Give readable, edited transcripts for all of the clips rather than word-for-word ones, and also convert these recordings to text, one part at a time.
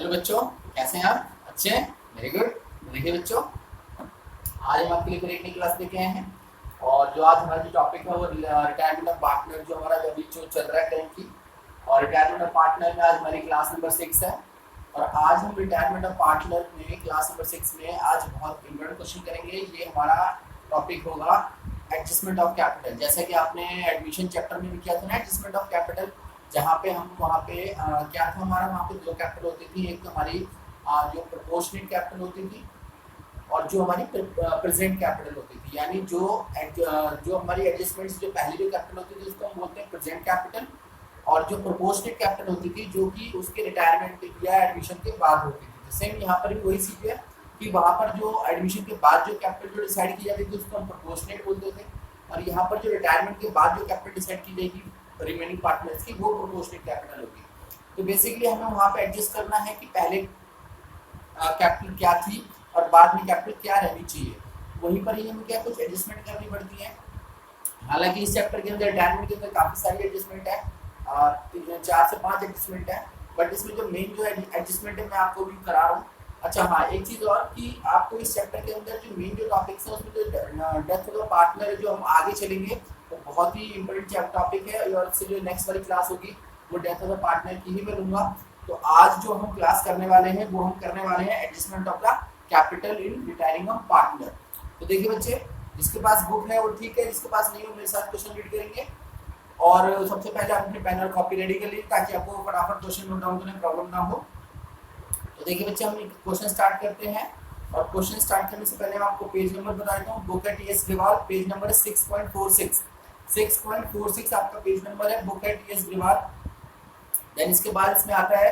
Hello बच्चों, कैसे हैं आप? अच्छे हैं? Very good. तो देखिए बच्चों, आज हम आपके लिए फिर एक नई क्लास लेके आए हैं। और जो आज हमारा जो टॉपिक है वो रिटायरमेंट ऑफ पार्टनर, जो हमारा अभी जो चल रहा है टेंथ की। और रिटायरमेंट ऑफ पार्टनर में आज हमारी क्लास नंबर 6 है। और आज हम रिटायरमेंट ऑफ पार्टनर में क्लास नंबर 6 में आज बहुत इंपॉर्टेंट क्वेश्चन करेंगे। ये हमारा टॉपिक होगा एडजस्टमेंट ऑफ कैपिटल। जैसा कि आपने एडमिशन चैप्टर में भी किया था ना, एडजस्टमेंट ऑफ कैपिटल, जहाँ पे हम वहाँ पे क्या था हमारा, वहाँ पे दो कैपिटल होती थी। एक तो हमारी जो प्रोपोर्शनेट कैपिटल होती थी और जो हमारी प्रेजेंट कैपिटल होती थी। यानी जो हमारी एडजस्टमेंट्स, जो पहली जो कैपिटल होती थी उसको हम बोलते हैं प्रेजेंट कैपिटल। और जो प्रोपोर्शनेट कैपिटल होती थी जो कि उसके रिटायरमेंट या एडमिशन के बाद होती थी। तो सेम यहाँ पर भी वही चीज़ है कि वहाँ पर जो एडमिशन के बाद जो कैपिटल जो डिसाइड की जाती थी उसको हम प्रोपोर्शनेट बोलते थे। और यहाँ पर जो रिटायरमेंट के बाद जो कैपिटल डिसाइड की जाएगी रिमेनिंग पार्टनर्स की, वो प्रोपोर्शनेट कैपिटल होगी। तो बेसिकली हमें वहाँ पे एडजस्ट करना है कि पहले कैपिटल क्या थी और बाद में कैपिटल क्या रहनी चाहिए। वहीं पर ही हमें क्या कुछ एडजस्टमेंट करनी पड़ती है। हालांकि इस चैप्टर के अंदर रिटायरमेंट के अंदर काफ़ी सारी एडजस्टमेंट है, 4 से 5 एडजस्टमेंट है। बट इसमें जो मेन जो एडजस्टमेंट है मैं आपको भी करा रहा हूँ। अच्छा हाँ, एक चीज़ और कि आपको इस चैप्टर के अंदर जो मेन जो टॉपिक्स है उसमें जो डेथ ऑफ द पार्टनर जो हम आगे चलेंगे वो बहुत ही इंपॉर्टेंट टॉपिक है। और इससे जो नेक्स्ट वाली क्लास होगी वो डेथ ऑफ द पार्टनर की ही मैं लूँगा। तो आज जो हम क्लास करने वाले हैं वो हम करने वाले हैं adjustment of the capital in retiring of partner. तो देखिए बच्चे, जिसके पास बुक है वो ठीक है, जिसके पास नहीं हो मेरे साथ क्वेश्चन रीड करेंगे। और सबसे पहले आप अपने पेन और कॉपी रेडी कर लीजिए ताकि आपको फटाफट क्वेश्चन नोट डाउन करने में प्रॉब्लम ना हो। तो देखिए बच्चे, हम क्वेश्चन स्टार्ट करते हैं। और क्वेश्चन स्टार्ट करने से पहले मैं आपको पेज नंबर बता देता हूँ। बुक है टीएस ग्रेवाल, पेज नंबर 6.46। 6.46 आपका पेज नंबर है, बुक है टीएस ग्रेवाल। देन इसके बाद इसमें आता है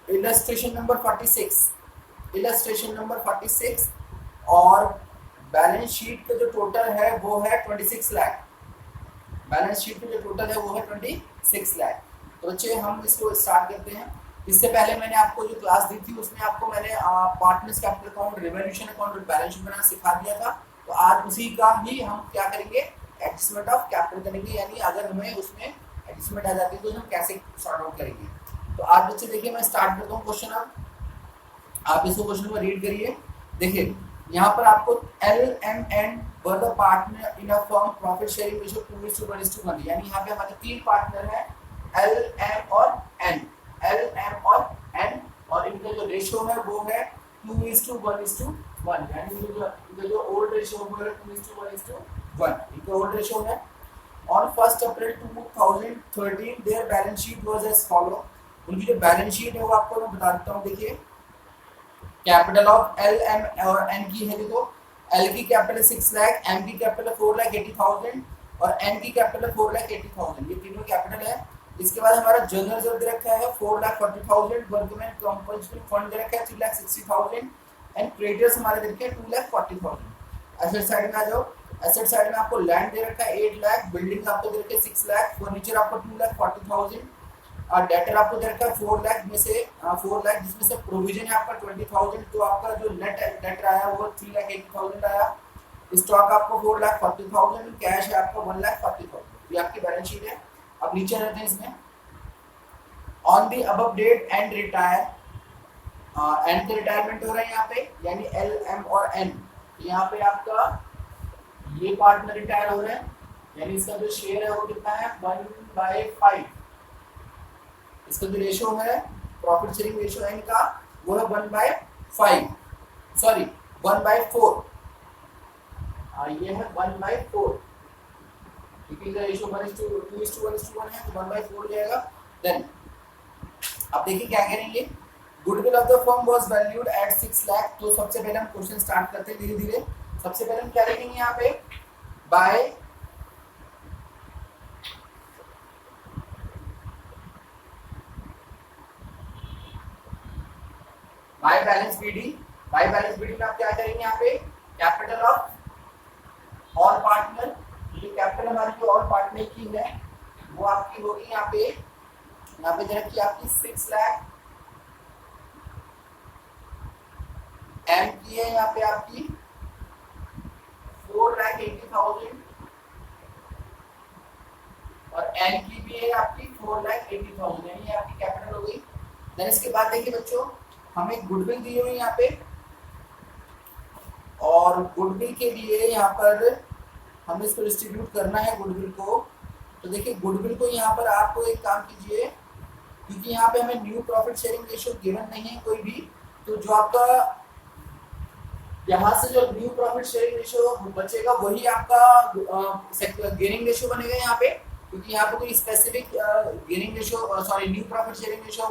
इलस्ट्रेशन नंबर 46। इलस्ट्रेशन नंबर 46 और बैलेंस शीट का जो टोटल है वो है 26 लाख। बैलेंस शीट का जो टोटल है वो है 26 लाख। तो बच्चे हम इसको स्टार्ट करते हैं। इससे पहले मैंने आपको जो क्लास दी थी उसमें आपको मैंने partners capital account, revolution account और बैलेंस शीट बनाना सिखा दिया था। तो आज उसी का ही हम क्या करेंगे, एडजस्टमेंट ऑफ कैपिटल करेंगे। यानी अगर हमें उसमें एडजस्टमेंट आ जाती है तो हम कैसे सॉर्ट आउट करेंगे। तो आज बच्चे देखिए मैं स्टार्ट करता हूँ क्वेश्चन। आप इसको क्वेश्चन को रीड करिए। देखिए यहाँ पर आपको L M N were the partner in a firm profit sharing ratio 2:1:1। यानी यहाँ पे हमारे 3 पार्टनर हैं, एल एम और एन। एल एम और एन, और इनका जो रेशियो है वो है 2:1:1। यानी इनका जो ओल्ड रेशियो है 2:1:1। इनका ओल्ड रेशियो है। On 1 April 2013 their balance sheet was as follow. उनकी जो बैलेंस शीट है वो आपको मैं बता देता हूँ। देखिए कैपिटल ऑफ एल एम और एन की है। देखो एल की कैपिटल है 6 लाख, एम की कैपिटल है 4,80,000 और एन की कैपिटल है 4,80,000। ये तीनों कैपिटल है। इसके बाद हमारा जनरल रिजर्व दे रखा है 4,40,000, वर्कमैन कंपल्सरी फंड दे रखा है 3,60,000 एंड क्रेडिटर्स हमारे दे रखे हैं 2,40,000। एसेट साइड में आ जाओ। एसेट साइड में आपको लैंड दे रखा है 8 लाख, बिल्डिंग आपको दे रखे 6 लाख, फर्नीचर आपको 2,40,000 और डेटर आपको दे रखा है 4 लाख में से 4 लाख, जिसमें से प्रोविजन है आपका 20,000। तो आपका जो नेट डेटर आया वो 3,80,000 आया। स्टॉक आपको 4,40,000, कैश है आपका 1,40,000। ये आपकी बैलेंस शीट है। अब नीचे रहते हैं इसमें on the above date N retire. N के रिटायरमेंट हो रहा है यहाँ पे, यानी एल एम और एन। यहाँ पे आपका ये पार्टनर रिटायर हो रहे हैं, यानी इसका जो शेयर है वो कितना है 1/5। इसका जो रेशियो है प्रॉफिट शेयरिंग रेशियो है इनका वो है 1/5, सॉरी 1/4। ये है 1/4 क्योंकि रेशियो 1:2:1 है तो 1/4 हो जाएगा। देन अब देखिए क्या करेंगे। Goodwill of the firm was valued at 6 lakh. तो सबसे पहले हम क्वेश्चन स्टार्ट करते हैं धीरे धीरे। सबसे पहले हम क्या लिखेंगे यहाँ पे, by by balance BD. By balance BD में आप क्या करेंगे, यहाँ पे कैपिटल ऑफ ऑल पार्टनर। ये कैपिटल हमारी जो ऑल पार्टनर की है वो आपकी होगी यहाँ पे दे रखी आपकी 6 लाख। एम की है यहाँ पे आपकी 4,80,000 और एन की भी है आपकी 4,80,000। यानी आपकी कैपिटल हो गई। देन इसके बाद देखिए बच्चों, हमें गुडविल दी हुई यहाँ पे, और गुडविल के लिए यहाँ पर हमें इसको डिस्ट्रीब्यूट करना है गुडविल को। तो देखिए गुडविल को यहाँ पर आपको एक काम कीजिए, क्योंकि यहाँ पे हमें new profit sharing ratio given नहीं है कोई भी, तो जो आपका यहाँ से जो न्यू प्रॉफिट शेयरिंग रेशियो बचेगा वही आपका गेनिंग रेशियो बनेगा यहाँ पे, क्योंकि यहाँ पे कोई specific gaining ratio sorry new profit sharing ratio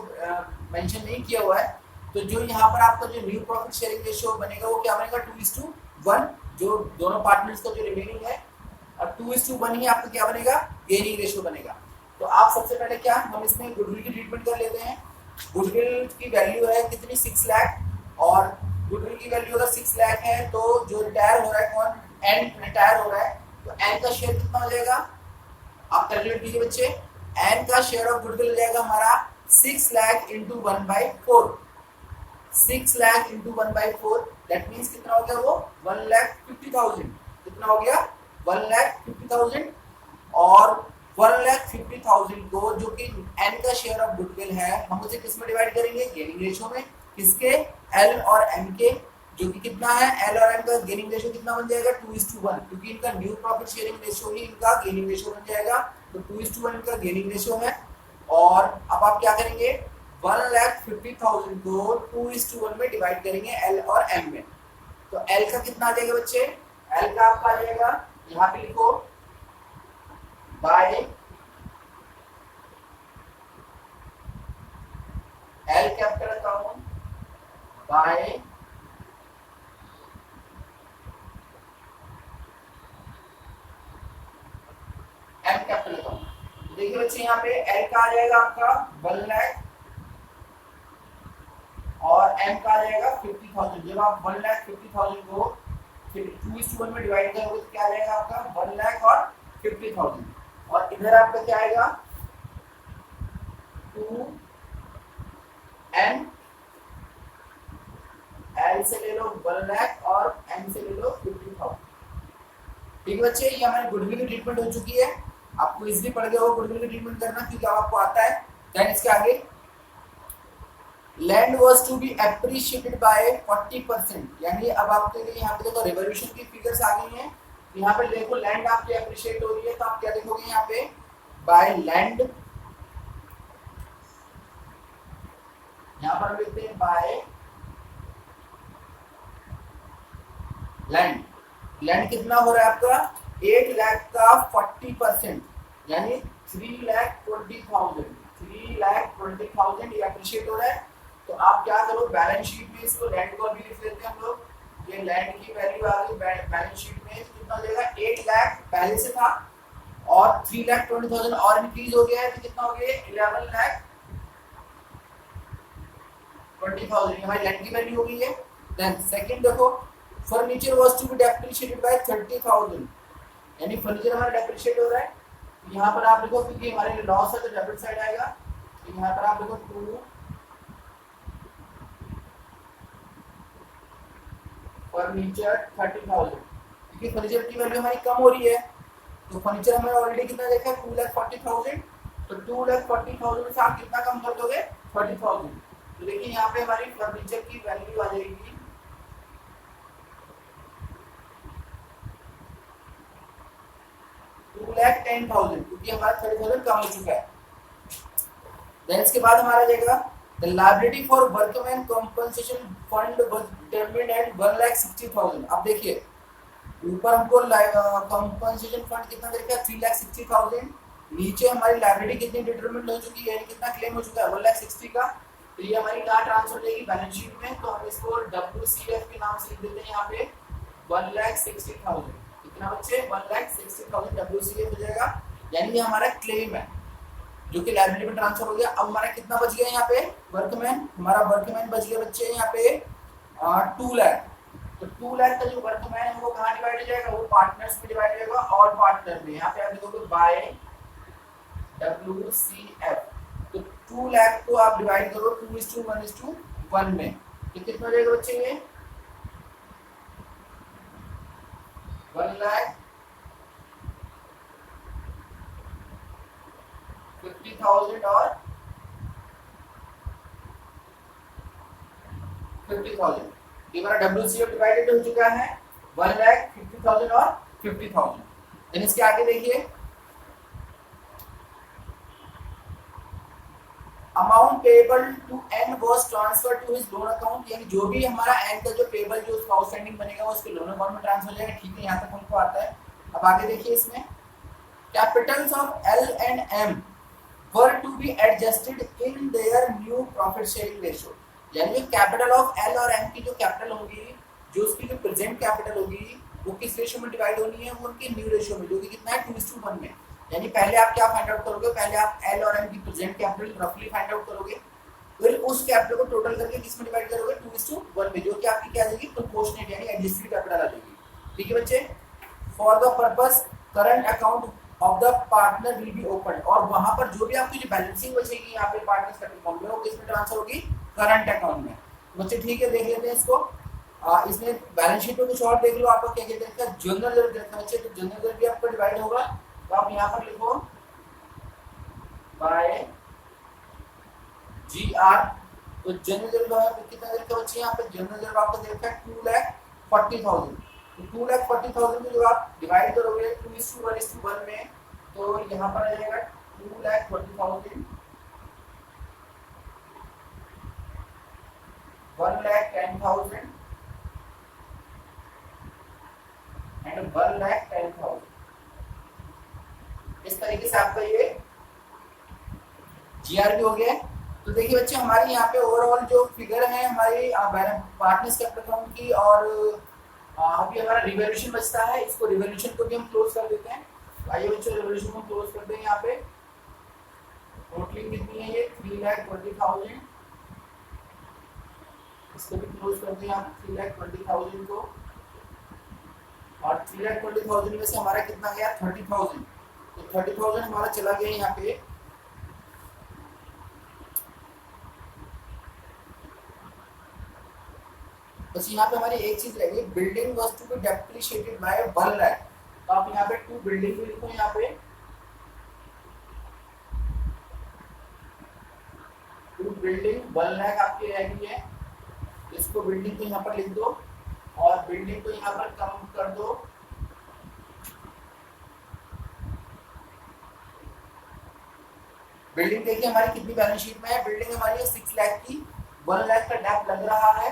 mention नहीं किया हुआ है। तो जो यहाँ पर आपका जो न्यू प्रॉफिट शेयरिंग रेशियो बनेगा वो क्या बनेगा 2:1, जो दोनों पार्टनर्स का जो रिमेनिंग है, और 2:1 ही आपका क्या बनेगा गेनिंग रेशियो बनेगा। तो आप सबसे पहले क्या हम इसमें गुडविल की ट्रीटमेंट कर लेते हैं। गुडविल की वैल्यू है कितनी 6 लाख, और गुडविल की वैल्यू अगर 6 लाख है तो जो रिटायर हो रहा है कौन, एन रिटायर हो रहा है, तो एन का शेयर कितना हो जाएगा आप कैलकुलेट कीजिए बच्चे। एन का शेयर ऑफ गुडविल हो जाएगा हमारा 6 lakh into 1/4, 6 lakh into 1/4, that means कितना हो गया वो 1,50,000, कितना हो गया 1,50,000। और 1,50,000 को जो कि एन का शेयर ऑफ गुडविल है हम उसे किस में डिवाइड करेंगे गेनिंग रेशियो में, किसके एल और एम के, जो कि कितना है एल और एम का गेनिंग रेशियो कितना बन जाएगा 2:1, क्योंकि इनका न्यू प्रॉफिट शेयरिंग रेशियो ही इनका गेनिंग रेशियो बन जाएगा। तो 2:1 इनका गेनिंग रेशियो है। और अब आप क्या करेंगे 1,50,000 को 2:1 में डिवाइड करेंगे एल और एम में। तो एल का कितना आ जाएगा बच्चे, एल का आपका आ जाएगा यहाँ पे लिखो by L capital account by M capital account. देखिए बच्चे यहाँ पे एल का आ जाएगा आपका 1 लाख और एम का आ जाएगा 50,000। जब आप 1,50,000 को 2:1 में डिवाइड करोगे तो क्या आ जाएगा आपका 1 लाख और 50,000, और इधर आपका क्या आएगा 2 एन, एल से ले लो 1 लाख और एम से ले लो 50,000। ठीक है बच्चे, ये हमारी गुडविल की ट्रीटमेंट हो चुकी है। आपको इजीली पड़ गया होगा गुडविल की ट्रीटमेंट करना, क्योंकि आपको आता है। देन इसके आगे land was to be appreciated by 40%, यानी अब आपके लिए यहाँ पे देखो रिवॉल्यूशन की फिगर्स आ गई हैं। यहाँ पे देखो लैंड आपकी एप्रिशिएट हो रही है, तो आप क्या देखोगे यहाँ पे बाय लैंड, यहाँ पर लिखते हैं बाय लैंड। लैंड कितना हो रहा है आपका 8 लाख का 40%, यानी 3,20,000, 3,20,000 ये अप्रिशिएट हो रहा है। तो आप क्या करो बैलेंस शीट में इसको लैंड को भी लिख लेते हैं हम लोग। ये लैंड की वैल्यू आ गई बैलेंस शीट में, कितना हो जाएगा 8 लाख पहले से था और 3,20,000 और इंक्रीज हो गया है, तो कितना हो गया 11,20,000 हमारी लैंड की वैल्यू हो गई है। देन सेकंड देखो furniture was to be depreciated by 30,000, यानी फर्नीचर हमारा डेप्रिशिएट हो रहा है। यहाँ पर आप देखो क्योंकि हमारे लॉस है तो डेबिट साइड आएगा, तो यहाँ पर आप देखो 2 फर्नीचर 30,000, क्योंकि फर्नीचर की वैल्यू हमारी कम हो रही है। तो फर्नीचर हमें ऑलरेडी कितना देखा है 2,40,000, तो 2,40,000 से आप कितना कम कर दोगे 30,000। तो देखिए यहाँ पे हमारी फर्नीचर की वैल्यू आ जाएगी 2,10,000, क्योंकि हमारा 30,000 कम हो चुका है। देन इसके बाद हमारा जाएगा the liability for workman compensation fund was determined at 1,60,000। अब देखिए ऊपर हमको कंपनसेशन फंड कितना देखा है 3,60,000, नीचे हमारी लायबिलिटी कितनी डिटरमिन्ड हो चुकी है, कितना क्लेम हो चुका है 1,60,000 का। तो ये हमारी कहाँ ट्रांसफर हो जाएगी बैलेंस शीट में, तो हम इसको WCF के नाम से लिख देते हैं यहाँ पे 1,60,000। कितना बच्चे 1,60,000 WCF हो जाएगा, यानी ये हमारा क्लेम है जो कि लायबिलिटी में ट्रांसफर हो गया। अब हमारा कितना बच गया यहाँ पे वर्कमैन, हमारा वर्कमैन बच गया बच्चे यहाँ पे 2 लाख। तो 2 लाख का जो वर्कमैन है वो कहाँ डिवाइड हो जाएगा, वो पार्टनर्स में डिवाइड हो जाएगा, ऑल पार्टनर में। यहाँ पे आप देखोगे बाय WCF, तो 2 लाख को आप डिवाइड करो 2:1 में, तो कितना हो जाएगा बच्चे ये 1,50,000 और 50,000। ये हमारा WCF डिवाइडेड हो चुका है 1,50,000 और 50,000। देन इसके आगे देखिए amount payable to N was transfer to his loan account, यानी जो भी हमारा एन का जो पेबल जो उसका आउटस्टैंडिंग बनेगा वो उसके लोन अकाउंट में ट्रांसफर हो जाएगा। ठीक है, यहाँ तक हमको आता है। अब आगे देखिए इसमें capitals of L and M were to be adjusted in their new profit sharing ratio, यानी जो कैपिटल ऑफ एल और एम की जो कैपिटल होगी, जो उसकी जो प्रेजेंट कैपिटल होगी वो किस रेशियो में डिवाइड होनी है, वो उनके न्यू रेशियो में, जो कि कितना है 2:1 में। यानी पहले आप क्या फाइंड आउट करोगे, पहले आप एल और एम की प्रेजेंट कैपिटल रफली फाइंड आउट करोगे, फिर उस कैपिटल को टोटल करके किसमें डिवाइड करोगे 2:1 में, जो कि आपकी क्या आ जाएगी प्रोपोर्शनेट यानी एडजस्टेड कैपिटल आ जाएगी। ठीक है बच्चे, for the purpose current account of the partner will be open, और वहां पर जो भी आपकी जो बैलेंसिंग बचेगी यहाँ पे पार्टनर्स कैपिटल अकाउंट में वो किसमें ट्रांसफर होगी, करंट अकाउंट में। बच्चे ठीक है, देख लेते हैं इसको। इसमें बैलेंस शीट में कुछ और देख लो, आपको क्या कहते हैं जनरल रिजर्व देखना बच्चे, तो जनरल रिजर्व भी आपका डिवाइड होगा, तो आप यहाँ पर लिखो बाय GR। तो जनरल रिजर्व है कितना देर का बच्चे, यहाँ पे जनरल रिजर्व आपको देखा है 2,40,000। तो 2,40,000 को जो आप डिवाइड करोगे 2:1 में, तो यहाँ पर आ जाएगा 2,40,000 1,10,000 एंड 1,10,000। इस तरीके से आपका ये GR भी हो गया। तो देखिए बच्चे हमारी यहाँ पे ओवरऑल जो फिगर है हमारी पार्टनर्स कैपिटल अकाउंट की, और अभी हमारा रिवॉल्यूशन बचता है, इसको रिवॉल्यूशन को भी हम क्लोज कर देते हैं। तो आइए बच्चों रिवॉल्यूशन को क्लोज कर दें। यहाँ पे टोटलिंग कितनी है, ये 3,20,000, इसको भी क्लोज कर दें आप 3,20,000 को, और 3,20,000 में से हमारा कितना गया 30,000, तो 30,000 हमारा चला गया यहाँ पे बस। यहाँ पे हमारी एक चीज रहेगी, building was to be depreciated by 1 lakh, तो आप यहाँ पे 2 बिल्डिंग भी लिखो, यहाँ पे 2 बिल्डिंग 1 लाख आपकी रहेगी है, इसको बिल्डिंग को यहाँ पर लिख दो और बिल्डिंग को यहाँ पर कम कर दो। बिल्डिंग देखिए हमारी कितनी बैलेंस शीट में है, बिल्डिंग हमारी है 6 लाख की, 1 लाख का डेप्थ लग रहा है,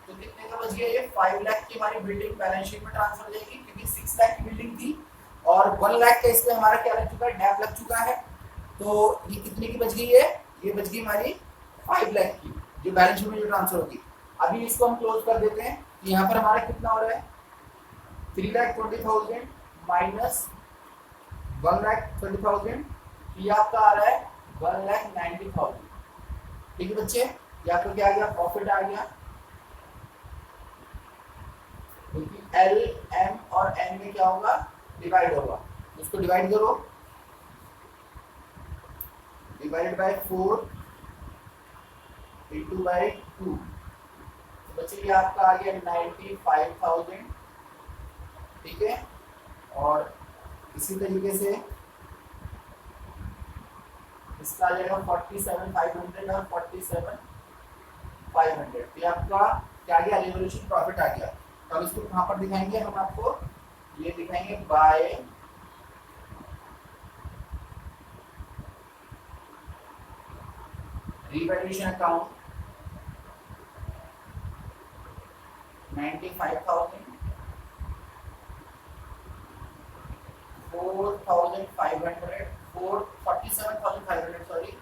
तो कितने का बच गया ये 5 लाख की हमारी बिल्डिंग बैलेंस शीट में ट्रांसफर हो जाएगी, क्योंकि 6 लाख की बिल्डिंग थी और 1 लाख का इसमें हमारा क्या लग चुका है, डेप्थ लग चुका है। तो ये कितने की बच गई है, ये बच गई हमारी 5 लाख की जो बैलेंस शीट में जो ट्रांसफर होगी। अभी इसको हम क्लोज कर देते हैं। यहाँ पर हमारा कितना हो रहा है 3,20,000 माइनस 1,30,000, ये आपका आ रहा है 1,90,000। ठीक है बच्चे, ये आपको क्या आ गया, प्रॉफिट आ गया, क्योंकि एल एम और एन में क्या होगा, डिवाइड होगा। उसको डिवाइड करो, डिवाइडेड बाय 4 इंटू बाय 2, तो बच्चे ये आपका आ गया 95,000। ठीक है, और इसी तरीके से इसका आ जाएगा 47,500 और 47,500, ये आपका क्या आ गया, रिवॉल्यूशन प्रॉफिट आ गया। तो अब इसको कहाँ पर दिखाएंगे हम आपको, ये दिखाएंगे बाय रिवॉल्यूशन अकाउंट 95,000 4,500 47,500 सॉरी,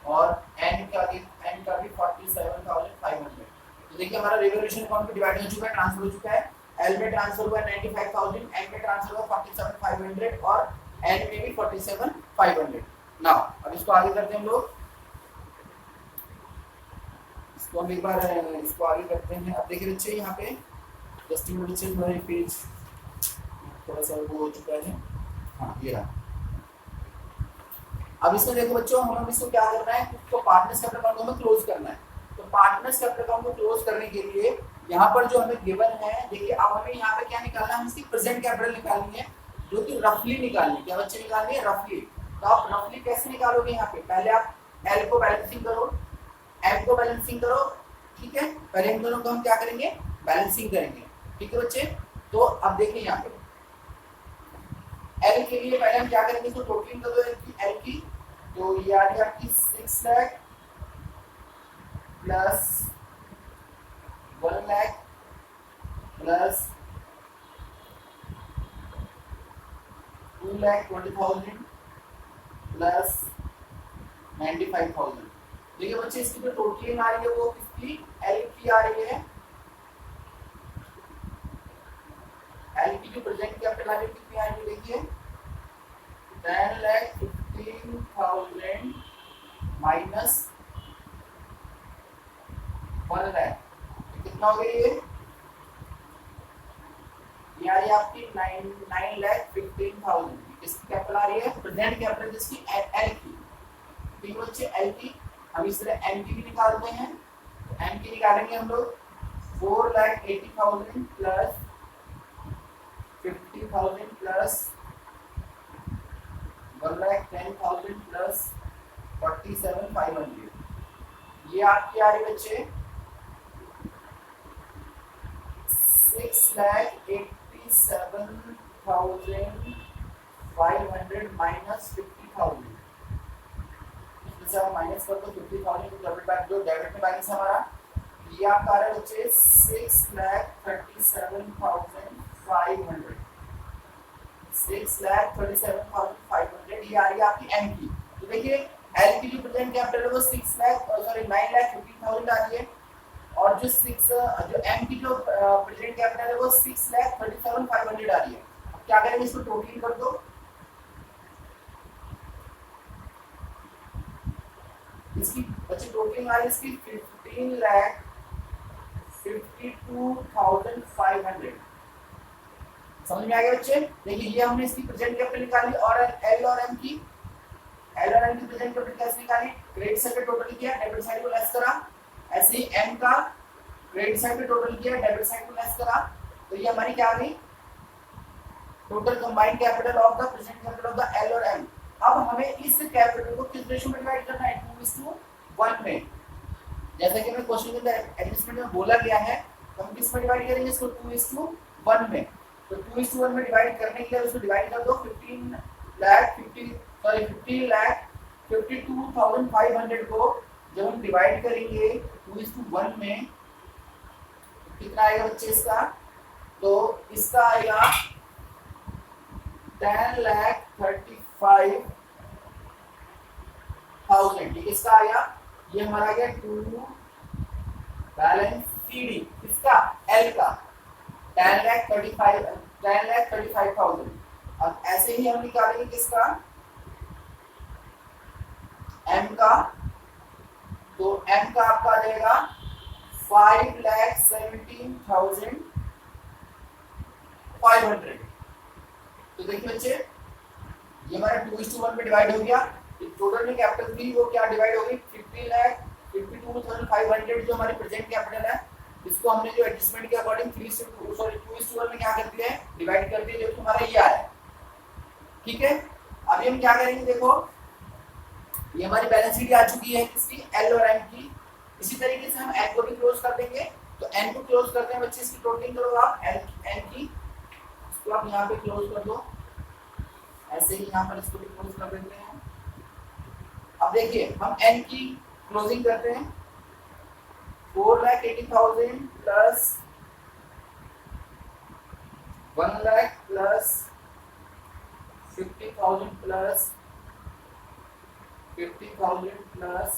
और एन का भी 47,500। तो देखिए हमारा रिवॉल्यूशन अकाउंट डिवाइड हो चुका है, ट्रांसफर हो चुका है। एल में ट्रांसफर हुआ 95,000, एन में ट्रांसफर हुआ 47,500 और एन में भी 47,500। नाउ अब इसको आगे करते हैं हम लोग, इसको हम एक बार इसको आगे करते हैं। अब देखिए बच्चे यहाँ पे जस्ट बच्चे मेरे पेज थोड़ा सा वो हो चुका है, हाँ ये रहा। अब इसमें देखो बच्चों हमें इसको क्या करना है, उसको पार्टनर्स कैपिटल अकाउंट हमें क्लोज करना है। तो पार्टनर्स कैपिटल अकाउंट को क्लोज करने के लिए यहाँ पर जो हमें गिवन है, देखिए अब हमें यहाँ पे क्या निकालना है, इसकी प्रेजेंट कैपिटल निकालनी है, जो कि रफली निकालनी है। क्या बच्चे निकालनी है, रफली। तो आप रफली कैसे निकालोगे, यहाँ पे पहले आप एल को बैलेंसिंग करो, एम को बैलेंसिंग करो, ठीक है, पहले इन दोनों को हम क्या करेंगे, बैलेंसिंग करेंगे। ठीक है बच्चे, तो अब देखिए यहाँ पे एल के लिए पहले हम क्या करेंगे, इसको टोटलिंग कर दो एल की, तो ये आ रही आपकी 6 lakh plus 1 lakh plus 2,20,000 plus 95,000। देखिए बच्चे इसकी जो टोटलिंग आ रही है वो किसकी, एल की आ रही है। एल की जो प्रेजेंट कैपिटल आ रही है कितनी आ रही है, देखिए 10,15,000 माइनस 1 लाख, कितना हो गया ये आ रही है आपकी 9,15,000। किसकी कैपिटल आ रही है, प्रेजेंट कैपिटल जिसकी एल की। ठीक है बच्चे, एल की हम इस तरह एम की भी निकालते हैं, तो एम की निकालेंगे हम लोग 4,80,000 प्लस 50,000 प्लस 1,10,000 प्लस 47,500। ये आपकी आ रही बच्चे 6,87,500 माइनस 50,000। इसमें से आप माइनस कर दो 50,000 को, डेबिट बैक जो डेबिट में बैलेंस हमारा, ये आपका आ रहा है बच्चे 6,37,500। 6,37,500 ये आ रही है आपकी एम की। तो देखिए एल की जो प्रेजेंट कैपिटल है वो 9,50,000 आ रही है, और जो एम की जो प्रेजेंट कैपिटल है वो 6,37,500 आ रही है। अब क्या करेंगे, इसको टोटलिंग कर दो। इसकी बच्चे टोटलिंग आ रही है इसकी 15,52,500। समझ में आ गया बच्चे। देखिए ये हमने इसकी प्रेजेंट कैपिटल निकाली, और एल और एम की प्रेजेंट कैपिटल कैसे निकाली, क्रेडिट साइड पे टोटल किया, डेबिट साइड को लेस करा। ऐसे ही एम का क्रेडिट साइड पे टोटल किया, डेबिट साइड को लेस करा, तो ये हमारी क्या आ गई, total combined capital of the present capital of the L और एम। अब हमें इस कैपिटल को किस रेशियो में डिवाइड करना है, 2:1 में। जैसा कि हमें क्वेश्चन के अंदर एडजस्टमेंट में बोला गया है, तो हम किस में डिवाइड करेंगे इसको, 2:1 में। तो 2:1 में डिवाइड करने के लिए उसको डिवाइड कर दो 15,52,500 को जब हम डिवाइड करेंगे 2:1 में, कितना आएगा बच्चे इसका, तो इसका आएगा 10,35,000। ठीक है, इसका आया, ये हमारा आ गया 2 बैलेंस सीडी, इसका एल का 10,35,000। अब ऐसे ही हम निकालेंगे किसका, एम का, तो एम का आपका आ जाएगा 5,17,500। तो देखिए बच्चे ये हमारा 2:1 में डिवाइड हो गया। टोटल में कैपिटल भी वो क्या डिवाइड हो गई, 50,52,500 जो हमारी प्रेजेंट कैपिटल है, इसको हमने जो एडजस्टमेंट के अकॉर्डिंग 2:1 में क्या कर दिया है, डिवाइड कर दिया, जो तुम्हारा ये आया। ठीक है, अभी हम क्या करेंगे, देखो ये हमारी बैलेंस शीट आ चुकी है किसकी, एल और एम की। इसी तरीके से हम एन को भी क्लोज कर देंगे। तो एन को क्लोज करते हैं बच्चे, इसकी टोटलिंग करो आप एन की, इसको आप यहाँ पे क्लोज कर दो, ऐसे ही यहाँ पर इसको भी क्लोज कर देते हैं। अब देखिए हम एन की क्लोजिंग करते हैं, 4,80,000 plus 1 lakh plus 50,000 plus 50,000 plus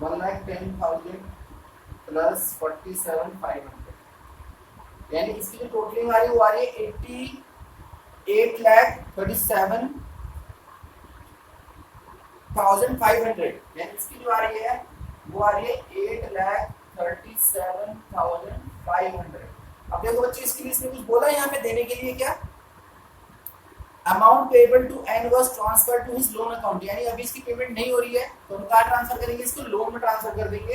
1,10,000 plus 47,500। यानी इसकी जो टोटलिंग आ रही है वो आ रही है 88,37,500। यानी इसकी जो आ रही है वो आ रही है 8,37,500। अब देखो बच्चे इसके लिए इसने कुछ बोला है यहाँ पे देने के लिए, क्या, amount payable to N was transfer to his loan account. यानी अभी इसकी पेमेंट नहीं हो रही है, तो हम कहाँ ट्रांसफर करेंगे, इसको लोन में ट्रांसफर कर देंगे।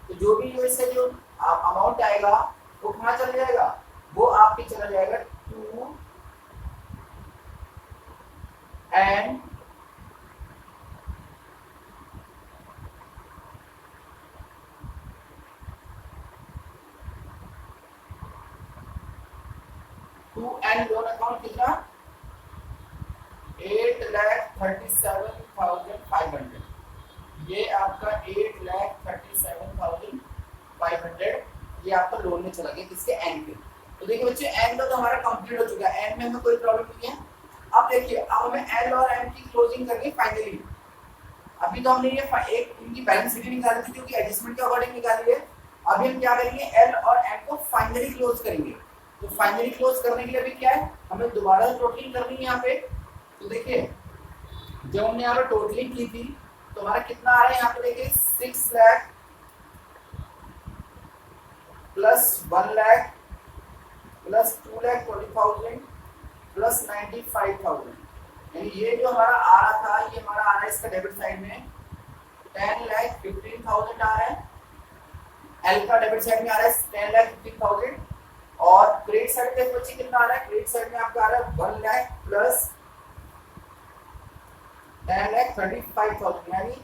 तो जो भी जो इससे जो अमाउंट आएगा वो कहाँ चला जाएगा, वो आपके चला जाएगा टू एन अमाउंट कितना 8,37,500, ये आपका 8,37,500 ये आपका लोन में चला गया किसके एंड पे। तो देखिए बच्चे एंड तो हमारा कंप्लीट हो चुका है, एंड में हमें कोई प्रॉब्लम नहीं है। अब देखिए अब हमें एल और एम की क्लोजिंग करनी फाइनली। अभी तो हमने ये एक इनकी बैलेंस शीट निकाली थी जो कि एडजस्टमेंट के अकॉर्डिंग निकाली है। अभी हम क्या करेंगे एल और एम को फाइनली क्लोज करेंगे। तो फाइनली क्लोज करने के लिए अभी क्या है हमें दोबारा टोटलिंग करनी है यहाँ पे। तो देखिए जब हमने यहाँ पे टोटलिंग की थी तो हमारा कितना आ रहा है यहाँ पे देखिए 6 lakh plus 1 lakh plus 2,20,000 plus 95,000, यानी ये जो हमारा आ रहा था ये हमारा आ रहा है इसका डेबिट साइड में 10,15,000 आ रहा है। एल का डेबिट साइड में आ रहा है 10,15,000 और क्रेडिट साइड पे बच्चे कितना आ रहा है, क्रेडिट साइड में आपका आ रहा है 1 लाख प्लस 10,35,000, यानी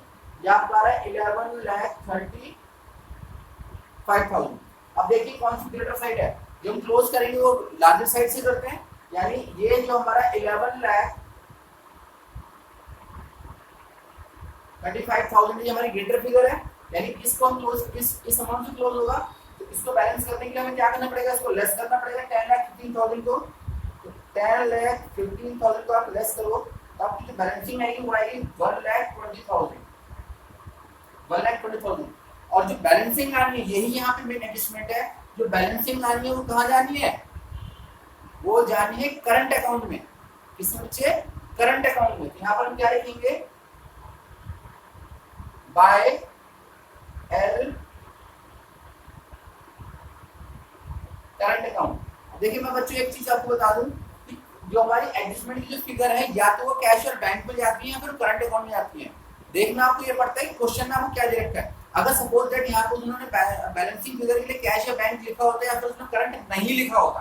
ये आपका आ रहा है 11,35,000। अब देखिए कौन सी ग्रेटर साइड है जो हम क्लोज करेंगे वो लार्जर साइड से करते हैं, यानी ये जो हमारा 11,35,000 ये हमारी ग्रेटर फिगर है, यानी इसको हम क्लोज इस अमाउंट से क्लोज होगा। तो इसको बैलेंस करने के लिए हमें क्या करना पड़ेगा, इसको लेस करना पड़ेगा 10,15,000 को। तो 10,15,000 को आप लेस करो तो आपकी जो बैलेंसिंग आएगी वो आएगी 1,20,000। और जो बैलेंसिंग आनी है यही यहाँ पे मेन एडजस्टमेंट है। जो बैलेंसिंग आनी है वो कहाँ जानी है, वो जानी है करंट अकाउंट में। किसमें बच्चे, करंट अकाउंट में। यहाँ पर हम क्या लिखेंगे बाय एल करंट अकाउंट। देखिए मैं बच्चों एक चीज आपको बता दूं कि जो हमारी एडजस्टमेंट की जो फिगर है या तो वो कैश और बैंक में जाती है या फिर करंट अकाउंट में जाती है। देखना आपको ये पड़ता है कि क्वेश्चन में आपको क्या दे रखा है। अगर सपोज दैट यहाँ पर उन्होंने बैलेंसिंग फिगर के लिए कैश या बैंक लिखा होता है या फिर उसने करंट नहीं लिखा होता,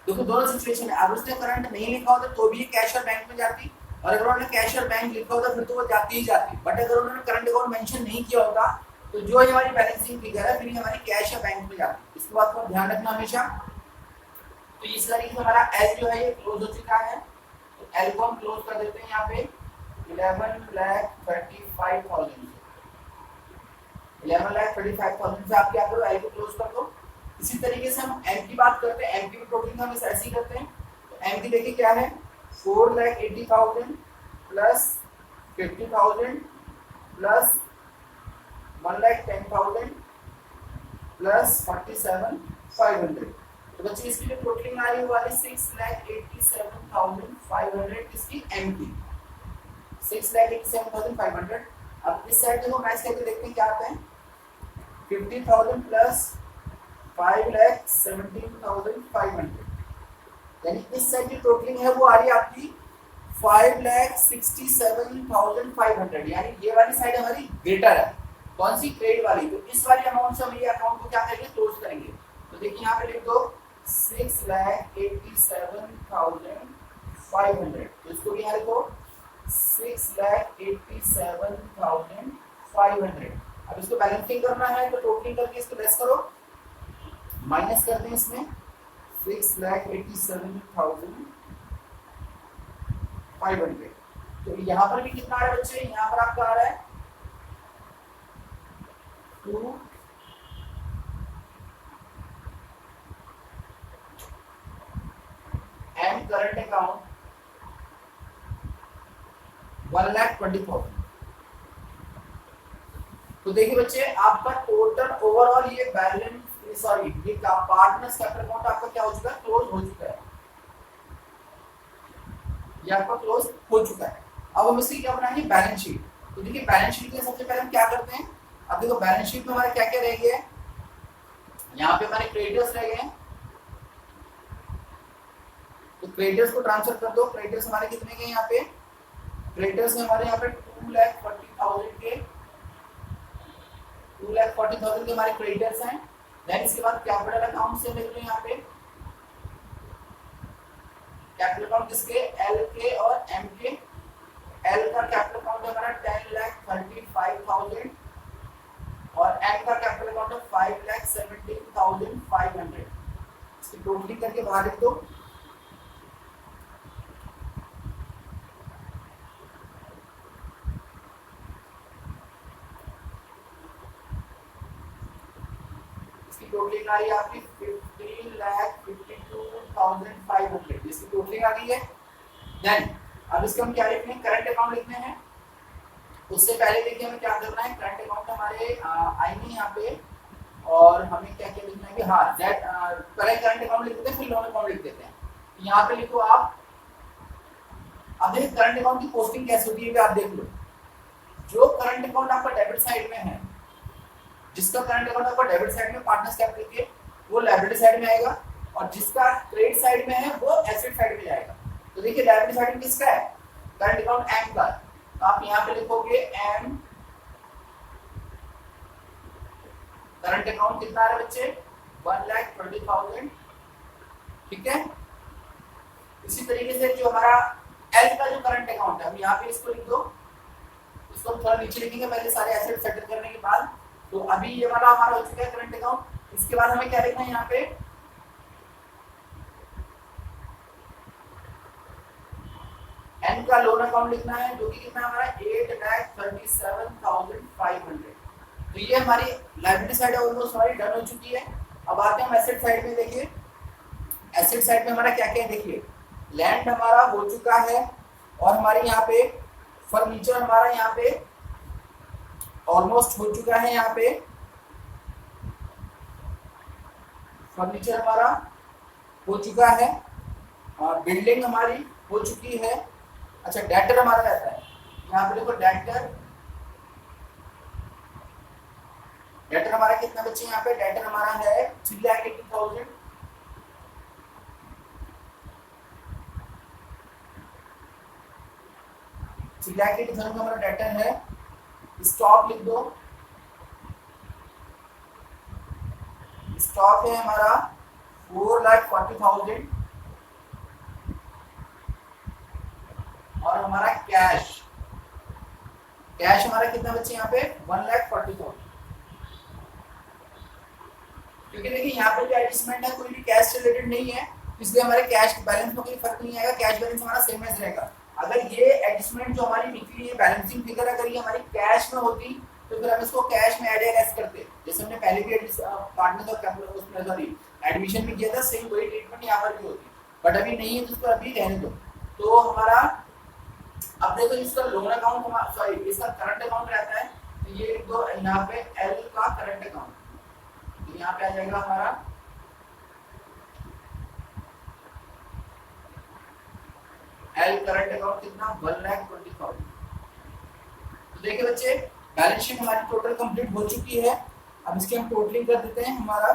देखो दोनों सिचुएशन है। अगर उसने करंट नहीं लिखा होता तो भी कैश और बैंक में जाती, और अगर उन्होंने कैश और बैंक लिखा होता फिर तो वो जाती ही जाती। बट अगर उन्होंने करंट अकाउंट मेंशन नहीं किया होता तो जो हमारी बैलेंसिंग फिगर है फिर हमारी कैश या बैंक में जाती। इसकी बात को ध्यान रखना हमेशा। तो इस तरीके से हमारा एल जो है ये क्लोज हो चुका है। तो एल को हम क्लोज कर देते हैं यहाँ पे 11,35,000 से आप क्या करो एल को क्लोज कर दो। इसी तरीके से हम एम की बात करते हैं। एम की टोटलिंग हम ऐसे ही करते हैं। तो एम की देखिए क्या है 4,80,000 प्लस 50,000 प्लस 1,10,000 प्लस 47,500। तो बच्चे इसकी जो टोटलिंग आ रही है वाली 6,87,500 इसकी एम की 6,87,500। अब इस साइड देखो मैच करके देखते हैं क्या आता है 50,000 प्लस 5,17,500, यानी इस साइड की टोटलिंग है वो आ रही है आपकी 5,67,500, यानी ये वाली साइड हमारी ग्रेटर है। कौन सी, क्रेडिट वाली। तो इस वाली अमाउंट से हम ये अकाउंट को क्या करेंगे, क्लोज करेंगे। तो देखिए यहाँ पे लिख दो 6,87,500। तो इसको भी यहाँ लिखो 6,87,500। अब इसको बैलेंसिंग करना है तो टोटलिंग करके इसको लेस करो, माइनस कर दें इसमें 6,87,500। तो यहाँ पर भी कितना आ रहा है बच्चे, यहाँ पर आपका आ रहा है 2 एंड करंट अकाउंट 1,20,000। तो देखिए बच्चे आपका टोटल ओवरऑल ये बैलेंस सॉरी ये पार्टनर्स कैपिटल अकाउंट आपका क्या हो चुका है, क्लोज हो चुका है। ये आपका क्लोज हो चुका है। अब हम इसकी क्या बनाएंगे, बैलेंस शीट। तो देखिए बैलेंस शीट में सबसे पहले हम क्या करते हैं, अब देखो बैलेंस शीट में हमारे क्या क्या रह गए, यहाँ पे हमारे क्रेडिटर्स रह गए हैं। तो क्रेडिटर्स को ट्रांसफर कर दो। क्रेडिटर्स हमारे कितने के यहाँ पे, क्रेडिटर्स में हमारे यहाँ पे 2,40,000 के 2,40,000 के हमारे क्रेडिटर्स हैं। देन इसके बाद कैपिटल अकाउंट से लिख लो यहाँ पे कैपिटल अकाउंट किसके, एल के और एम के। एल का कैपिटल अकाउंट है हमारा 10,35,000 और एम का कैपिटल अकाउंट है 5,17,500। इसकी टोटलिंग करके बाहर लिख दो इसकी टोटलिंग आ रही है आपकी 15,52,500, इसकी टोटलिंग आ गई है। देन अब इसको हम क्या लिखने हैं, करंट अकाउंट लिखने हैं। उससे पहले देखिए हमें क्या करना है, करंट अकाउंट हमारे आएंगे यहाँ पे, और हमें क्या क्या लिखना है कि हाँ दैट पहले करंट अकाउंट लिख देते हैं, फिर लोन अकाउंट लिख देते हैं। यहाँ पे लिखो आप। अब देखिए करंट अकाउंट की पोस्टिंग कैसे होती है आप देख लो। जो करंट अकाउंट आपका डेबिट साइड में है, जिसका करंट अकाउंट आपका डेबिट साइड में पार्टनर्स कैपिटल के, वो लायबिलिटी साइड में आएगा, और जिसका क्रेडिट साइड में है वो एसेट साइड में जाएगा। तो देखिए लायबिलिटी साइड में किसका है, करंट अकाउंट एम का। तो आप यहाँ पे लिखोगे एम करंट अकाउंट कितना है बच्चे, 1,20,000, ठीक है। इसी तरीके से जो हमारा एल का जो करंट अकाउंट है, हम यहाँ पे इसको लिख दो, इसको थोड़ा नीचे लिखेंगे पहले सारे एसेट सेटल करने के बाद। तो अभी ये वाला हमारा हो चुका है करंट अकाउंट। इसके बाद हमें क्या लिखना है यहाँ पे, एन का लोन अकाउंट लिखना है, जो कि कितना हमारा 8,37,500। तो ये हमारी लायबिलिटी साइड ऑलमोस्ट हमारी डन हो चुकी है। अब आते हैं हम एसेट साइड में। देखिए एसेट साइड में हमारा क्या क्या है, देखिए लैंड हमारा हो चुका है, और हमारे यहाँ पे फर्नीचर हमारा यहाँ पे ऑलमोस्ट हो चुका है। यहाँ पे फर्नीचर हमारा हो चुका है, और बिल्डिंग हमारी हो चुकी है। अच्छा डेटर हमारा रहता है, यहाँ पे देखो डेटर हमारा कितना बच्चे, यहाँ पे डेटर हमारा है 3,80,000। हमारा डेटर है। स्टॉक लिख दो, स्टॉक है हमारा 4,40,000, और हमारा कैश हमारा कितना बच्चे यहाँ पे 1,40,000। क्योंकि देखिए यहाँ पे जो एडजस्टमेंट है कोई भी कैश से रिलेटेड नहीं है, इसलिए हमारे कैश बैलेंस में कोई फर्क नहीं आएगा, कैश बैलेंस हमारा सेम एज रहेगा। अगर ये एडजस्टमेंट जो हमारी निकली है बैलेंसिंग फिगर, अगर ये हमारी कैश में होती तो फिर हम इसको कैश में ऐड या लेस करते, जैसे हमने पहले भी पार्टनर और कैपिटल उसमें सॉरी एडमिशन में किया था, सेम वही ट्रीटमेंट यहाँ पर भी होती। बट अभी नहीं है तो इसको अभी रहने दो। तो हमारा अब देखो इसका लोन अकाउंट हमारा सॉरी इसका करंट अकाउंट रहता है, तो ये तो यहाँ पे एल का करंट अकाउंट, तो यहाँ पे आ जाएगा हमारा एल करंट अकाउंट कितना 1,20,000। तो देखिए बच्चे बैलेंस शीट हमारी टोटल कंप्लीट हो चुकी है। अब इसकी हम टोटलिंग कर देते हैं हमारा।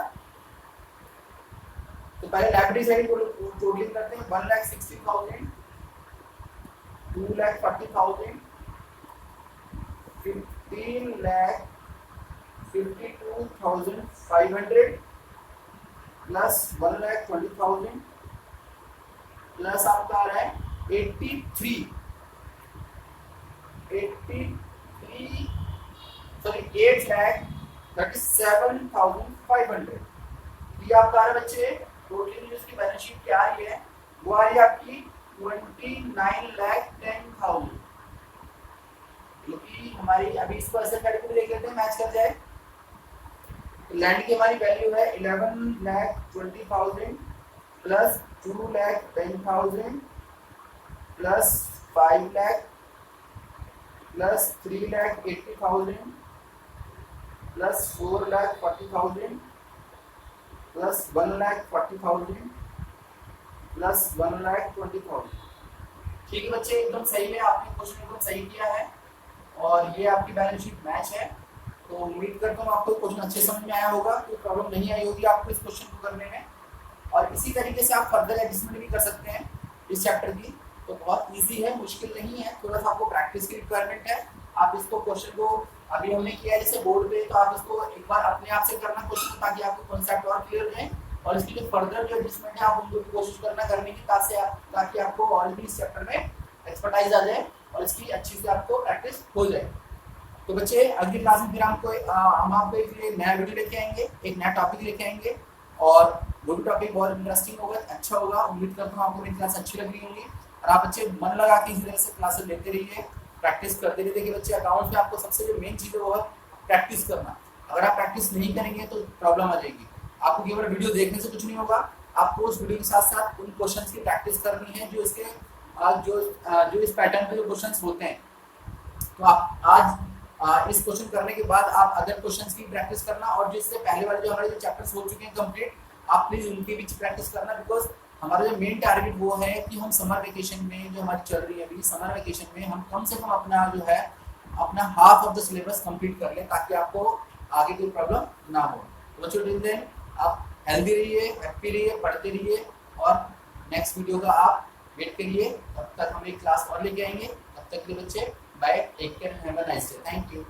तो पहले लायबिलिटी साइड को टोटलिंग करते हैं, 1,60,000, 2,40,000, 15,52,500 प्लस 1,20,000 प्लस आपका आ रहा है 8,37,500। ये आपका आ रहा है बच्चे टोटली जिसकी बैलेंस शीट क्या आ रही है, वो आ रही है आपकी 29,10,000, जो कि हमारी अभी इसको ऐसे कैटेगरी देख लेते हैं मैच कर जाए। लैंड की हमारी वैल्यू है 11,20,000 plus 2,10,000 plus 5 lakh plus 3,80,000 plus 4,40,000 plus 1,40,000 plus 1,20,000। ठीक है बच्चे, एकदम सही है, आपने क्वेश्चन एकदम सही किया है और ये आपकी बैलेंस शीट मैच है। तो उम्मीद करता हूँ आपको क्वेश्चन अच्छे समझ में आया होगा, कोई प्रॉब्लम नहीं आई होगी आपको इस क्वेश्चन को करने में। और इसी तरीके से आप फर्दर एडजस्टमेंट भी कर सकते हैं इस चैप्टर की। तो बहुत इजी है, मुश्किल नहीं है, थोड़ा सा आपको प्रैक्टिस की रिक्वायरमेंट है। आप इसको क्वेश्चन को अभी हमने किया है जैसे बोर्ड पे, तो आप इसको एक बार अपने आप से करना क्वेश्चन, ताकि आपको कॉन्सेप्ट और क्लियर रहे और इसकी जो फर्दर जो एडजस्टमेंट है आप उनको भी कोशिश करना करने की, ताकि आपको और भी इस चैप्टर में एक्सपर्टाइज आ जाए और इसकी अच्छी से आपको प्रैक्टिस हो जाए। तो बच्चे अगली क्लास में फिर हम आपको एक नया वीडियो लेके आएंगे, एक नया टॉपिक लेके आएंगे और वो भी टॉपिक बहुत इंटरेस्टिंग होगा, अच्छा होगा। उम्मीद करता हूँ आपको मेरी क्लास अच्छी लग रही होगी और आप बच्चे मन लगा के इसी तरह से क्लासेस लेते रहिए, प्रैक्टिस करते रहिए। देखिए बच्चे अकाउंट्स में आपको सबसे जो मेन चीज़ है वो है प्रैक्टिस करना। अगर आप प्रैक्टिस नहीं करेंगे तो प्रॉब्लम आ जाएगी। आपको केवल वीडियो देखने से कुछ नहीं होगा, आपको उस वीडियो के साथ साथ उन क्वेश्चंस की प्रैक्टिस करनी है जो इसके जो इस पैटर्न पे जो क्वेश्चंस होते हैं। तो आप आज इस क्वेश्चन करने के बाद आप अदर क्वेश्चंस की प्रैक्टिस करना, और जो इससे पहले वाले जो हमारे जो चैप्टर्स हो चुके हैं कंप्लीट, आप प्लीज उनकी भी प्रैक्टिस करना, बिकॉज हमारा जो मेन टारगेट वो है कि हम समर वेकेशन में जो हमारी चल रही है अभी, समर वेकेशन में हम कम से कम अपना जो है अपना half of the syllabus complete कर लें, ताकि आपको आगे कोई प्रॉब्लम ना हो। बच्चों टिल देन आप हेल्दी रहिए, हैप्पी रहिए, पढ़ते रहिए, और नेक्स्ट वीडियो का आप वेट करिए। तब तक हम एक क्लास और लेके आएंगे। तब तक के लिए बच्चे bye, take care, have a nice day, thank you.